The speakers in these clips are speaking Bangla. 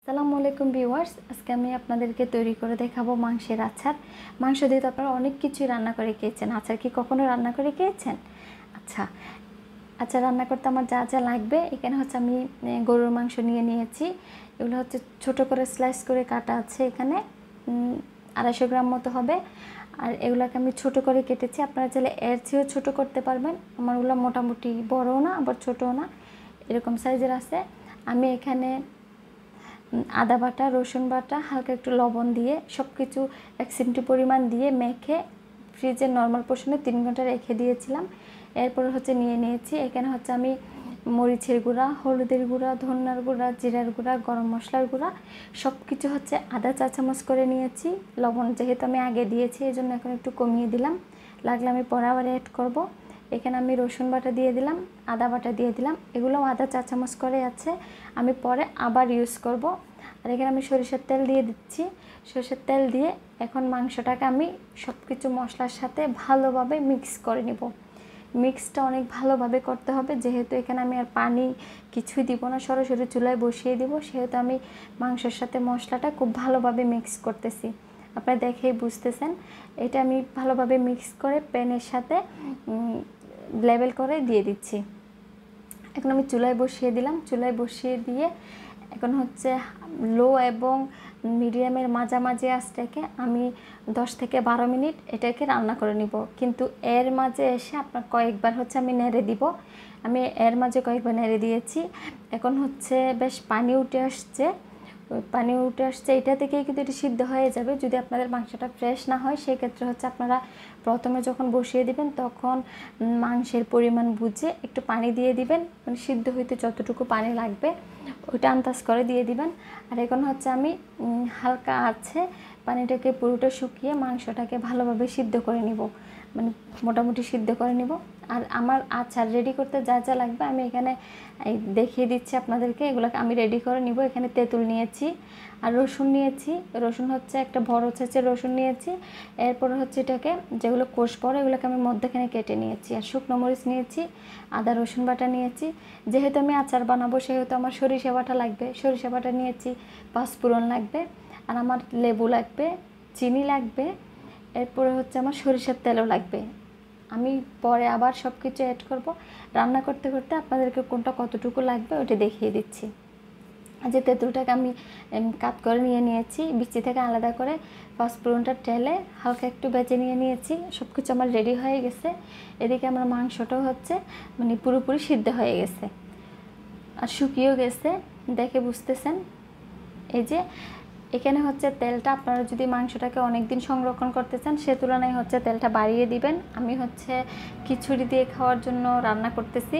আসসালামু আলাইকুম ভিউয়ার্স, আজকে আমি আপনাদেরকে তৈরি করে দেখাবো মাংসের আচার। মাংস দিয়ে তো আপনারা অনেক কিছুই রান্না করে খেয়েছেন। আচার কি কখনো রান্না করে খেয়েছেন? আচ্ছা, আচার রান্না করতে আমার যা যা লাগবে, এখানে হচ্ছে আমি গরুর মাংস নিয়েছি। এগুলো হচ্ছে ছোট করে স্লাইস করে কাটা আছে। এখানে 250 গ্রাম মতো হবে। আর এগুলোকে আমি ছোট করে কেটেছি। আপনারা চাইলে এর চেয়েও ছোটো করতে পারবেন। আমারগুলো মোটামুটি বড়ও না আবার ছোটও না, এরকম সাইজের আছে। আমি এখানে আদা বাটা, রসুন বাটা, হালকা একটু লবণ দিয়ে সব কিছু 1 চিমটি পরিমাণ দিয়ে মেখে ফ্রিজের নর্মাল পোর্শনে 3 ঘন্টা রেখে দিয়েছিলাম। এরপরে হচ্ছে নিয়েছি এখানে হচ্ছে আমি মরিচের গুঁড়া, হলুদের গুঁড়া, ধনিয়ার গুঁড়া, জিরার গুঁড়া, গরম মশলার গুঁড়া সব কিছু হচ্ছে আধা চা চামচ করে নিয়েছি। লবণ যেহেতু আমি আগে দিয়েছি এই জন্য এখন একটু কমিয়ে দিলাম, লাগলে আমি পরে আবার অ্যাড করব। এখানে আমি রসুন বাটা দিয়ে দিলাম, আদা বাটা দিয়ে দিলাম, এগুলো আধা চা চামচ করে আছে, আমি পরে আবার ইউজ করব। আর এখানে আমি সরিষার তেল দিয়ে দিচ্ছি। সরিষার তেল দিয়ে এখন মাংসটাকে আমি সব কিছু মশলার সাথে ভালোভাবে মিক্স করে নিব। মিক্সটা অনেক ভালোভাবে করতে হবে, যেহেতু এখানে আমি আর পানি কিছুই দিব না, সরাসরি চুলায় বসিয়ে দিব, সেহেতু আমি মাংসের সাথে মশলাটা খুব ভালোভাবে মিক্স করতেছি। আপনারা দেখেই বুঝতেছেন। এটা আমি ভালোভাবে মিক্স করে প্যানের সাথে লেবেল করে দিয়ে দিচ্ছি। এখন আমি চুলায় বসিয়ে দিলাম। চুলায় বসিয়ে দিয়ে এখন হচ্ছে লো এবং মিডিয়ামের মাঝামাঝি আঁচটাকে আমি 10 থেকে 12 মিনিট এটাকে রান্না করে নিব। কিন্তু এর মাঝে এসে আপনার কয়েকবার হচ্ছে আমি নেড়ে দিব। আমি এর মাঝে কয়েকবার নেড়ে দিয়েছি। এখন হচ্ছে বেশ পানি উঠে আসছে। এটা থেকেই কিন্তু এটি সিদ্ধ হয়ে যাবে। যদি আপনাদের মাংসটা ফ্রেশ না হয় সেক্ষেত্রে হচ্ছে আপনারা প্রথমে যখন বসিয়ে দিবেন তখন মাংসের পরিমাণ বুঝে একটু পানি দিয়ে দিবেন, মানে সিদ্ধ হইতে যতটুকু পানি লাগবে ওইটা আন্দাজ করে দিয়ে দিবেন। আর এখন হচ্ছে আমি হালকা আছে পানিটাকে পুরোটা শুকিয়ে মাংসটাকে ভালোভাবে সিদ্ধ করে নিব, মানে মোটামুটি সিদ্ধ করে নিব। আর আমার আচার রেডি করতে যা যা লাগবে আমি এখানে দেখিয়ে দিচ্ছি আপনাদেরকে, এগুলোকে আমি রেডি করে নিব। এখানে তেঁতুল নিয়েছি আর রসুন নিয়েছি। রসুন হচ্ছে একটা বড় ছেঁচের রসুন নিয়েছি। এরপরে হচ্ছে এটাকে যেগুলো কোষ পড়ে এগুলোকে আমি মধ্যখানে কেটে নিয়েছি। আর শুকনো মরিচ নিয়েছি, আদা রসুন বাটা নিয়েছি। যেহেতু আমি আচার বানাবো সেহেতু আমার সরিষা বাটা লাগবে, সরিষা বাটা নিয়েছি। 5 ফোড়ন লাগবে, আর আমার লেবু লাগবে, চিনি লাগবে, এরপরে হচ্ছে আমার সরিষার তেলও লাগবে। আমি পরে আবার সব কিছু অ্যাড করব। রান্না করতে করতে আপনাদেরকে কোনটা কতটুকু লাগবে ওটা দেখিয়ে দিচ্ছি। যে তেঁতুলটাকে আমি কাট করে নিয়েছি বিচি থেকে আলাদা করে, পাঁচফোড়নটা টেলে হালকা একটু বেজে নিয়েছি। সব কিছু আমার রেডি হয়ে গেছে। এদিকে আমার মাংসটাও হচ্ছে মানে পুরোপুরি সিদ্ধ হয়ে গেছে আর শুকিয়েও গেছে, দেখে বুঝতেছেন। এই যে এখানে হচ্ছে তেলটা, আপনারা যদি মাংসটাকে অনেক দিন সংরক্ষণ করতে চান সে তুলনায় হচ্ছে তেলটা বাড়িয়ে দিবেন। আমি হচ্ছে খিচুড়ি দিয়ে খাওয়ার জন্য রান্না করতেছি।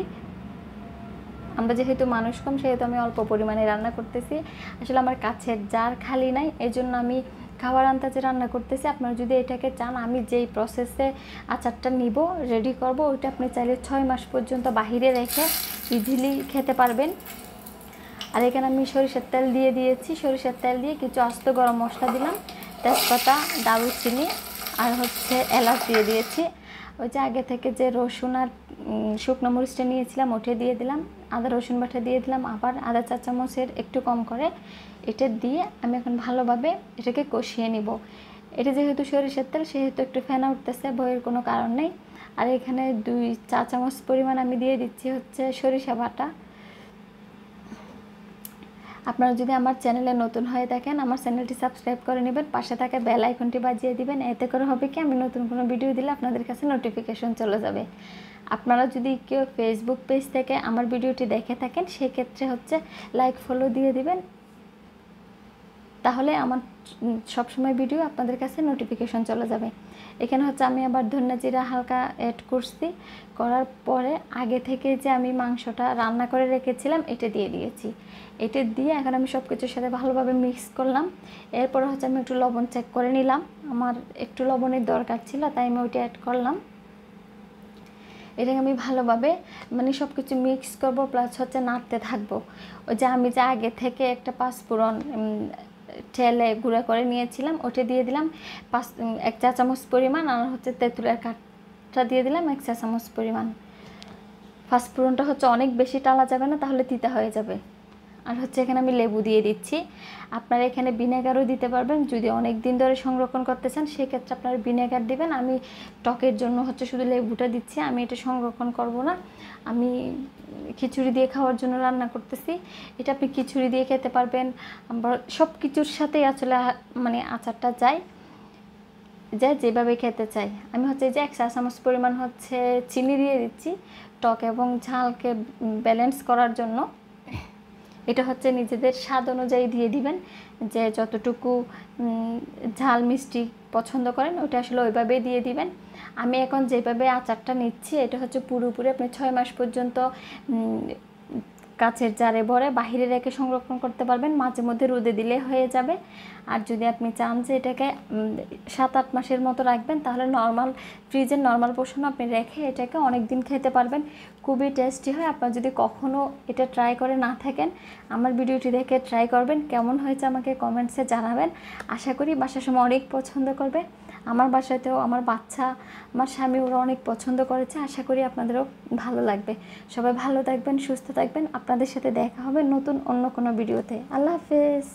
আমরা যেহেতু মানুষ কম সেহেতু আমি অল্প পরিমাণে রান্না করতেছি। আসলে আমার কাছের জার খালি নাই, এই জন্য আমি খাবার আন্দাজে রান্না করতেছি। আপনারা যদি এটাকে চান আমি যেই প্রসেসে আচারটা নিব রেডি করব, ওইটা আপনি চাইলে 6 মাস পর্যন্ত বাহিরে রেখে ইজিলি খেতে পারবেন। আর এখানে আমি সরিষার তেল দিয়ে দিয়েছি। সরিষার তেল দিয়ে কিছু আস্ত গরম মশলা দিলাম, তেজপাতা, দারুচিনি আর হচ্ছে এলাচ দিয়ে দিয়েছি। ওই যে আগে থেকে যে রসুন আর শুকনো মরিচটা নিয়েছিলাম ওটা দিয়ে দিলাম, আদা রসুন বাটা দিয়ে দিলাম, আবার আধা চা চামচের একটু কম করে এটা দিয়ে আমি এখন ভালোভাবে এটাকে কষিয়ে নিব। এটা যেহেতু সরিষার তেল সেহেতু একটু ফেনা উঠতেছে, ভয়ের কোনো কারণ নেই। আর এখানে 2 চা চামচ পরিমাণ আমি দিয়ে দিচ্ছি হচ্ছে সরিষা বাটা। আপনারা যদি আমার চ্যানেলে নতুন হয়ে থাকেন আমার চ্যানেলটি সাবস্ক্রাইব করে নেবেন, পাশে থাকা বেল আইকনটি বাজিয়ে দিবেন। এতে করে হবে কি আমি নতুন কোনো ভিডিও দিলে আপনাদের কাছে নোটিফিকেশন চলে যাবে। আপনারা যদি কেউ ফেসবুক পেজ থেকে আমার ভিডিওটি দেখে থাকেন সেক্ষেত্রে হচ্ছে লাইক ফলো দিয়ে দিবেন, তাহলে আমার সবসময় ভিডিও আপনাদের কাছে নোটিফিকেশন চলে যাবে। এখানে হচ্ছে আমি আবার ধনিয়া জিরা হালকা অ্যাড করছি, করার পরে আগে থেকে যে আমি মাংসটা রান্না করে রেখেছিলাম এটা দিয়ে দিয়েছি। এটা দিয়ে এখন আমি সব কিছুর সাথে ভালোভাবে মিক্স করলাম। এরপরে হচ্ছে আমি একটু লবণ চেক করে নিলাম, আমার একটু লবণের দরকার ছিল তাই আমি ওইটা অ্যাড করলাম। এটাকে আমি ভালোভাবে মানে সব কিছু মিক্স করবো, প্লাস হচ্ছে নাড়তে থাকবো। ওই যে আমি যে আগে থেকে একটা 5 ফোড়ন ঠেলে গুঁড়া করে নিয়েছিলাম ওটা দিয়ে দিলাম 1 চা চামচ পরিমাণ, আর হচ্ছে তেঁতুলের কাঠটা দিয়ে দিলাম 1 চা চামচ পরিমাণ। 5 ফোড়নটা হচ্ছে অনেক বেশি টালা যাবে না, তাহলে তিতা হয়ে যাবে। আর হচ্ছে এখানে আমি লেবু দিয়ে দিচ্ছি। আপনারা এখানে ভিনেগারও দিতে পারবেন, যদি অনেক দিন ধরে সংরক্ষণ করতে চান সেক্ষেত্রে আপনারা ভিনেগার দিবেন। আমি টকের জন্য হচ্ছে শুধু লেবুটা দিচ্ছি, আমি এটা সংরক্ষণ করব না, আমি খিচুড়ি দিয়ে খাওয়ার জন্য রান্না করতেছি। এটা আপনি খিচুড়ি দিয়ে খেতে পারবেন, সব কিছুর সাথেই আসলে মানে আচারটা যায় যেভাবে খেতে চাই। আমি হচ্ছে যে 1 চা চামচ পরিমাণ হচ্ছে চিনি দিয়ে দিচ্ছি টক এবং ঝালকে ব্যালেন্স করার জন্য। এটা হচ্ছে নিজেদের স্বাদ অনুযায়ী দিয়ে দিবেন, যে যতটুকু ঝাল মিষ্টি পছন্দ করেন ওটা আসলে ওইভাবেই দিয়ে দিবেন। আমি এখন যেভাবে আচারটা নিচ্ছি এটা হচ্ছে পুরোপুরি আপনি 6 মাস পর্যন্ত কাচের জারে ভরে বাহিরে রেখে সংরক্ষণ করতে পারবেন, মাঝে মধ্যে রোদে দিলে হয়ে যাবে। আর যদি আপনি চান যে এটাকে 7-8 মাসের মতো রাখবেন তাহলে নর্মাল ফ্রিজের নর্মাল পোর্শনে আপনি রেখে এটাকে অনেক দিন খেতে পারবেন, খুবই টেস্টি হয়। আপনারা যদি কখনও এটা ট্রাই করে না থাকেন আমার ভিডিওটি দেখে ট্রাই করবেন, কেমন হয়েছে আমাকে কমেন্টসে জানাবেন। আশা করি বাসার সময় অনেক পছন্দ করবে, আমার বাসাতেও আমার বাচ্চা আমার স্বামী ওরা অনেক পছন্দ করেছে। আশা করি আপনাদেরও ভালো লাগবে। সবাই ভালো থাকবেন, সুস্থ থাকবেন। আপনাদের সাথে দেখা হবে নতুন অন্য কোনো ভিডিওতে। আল্লাহ হাফেজ।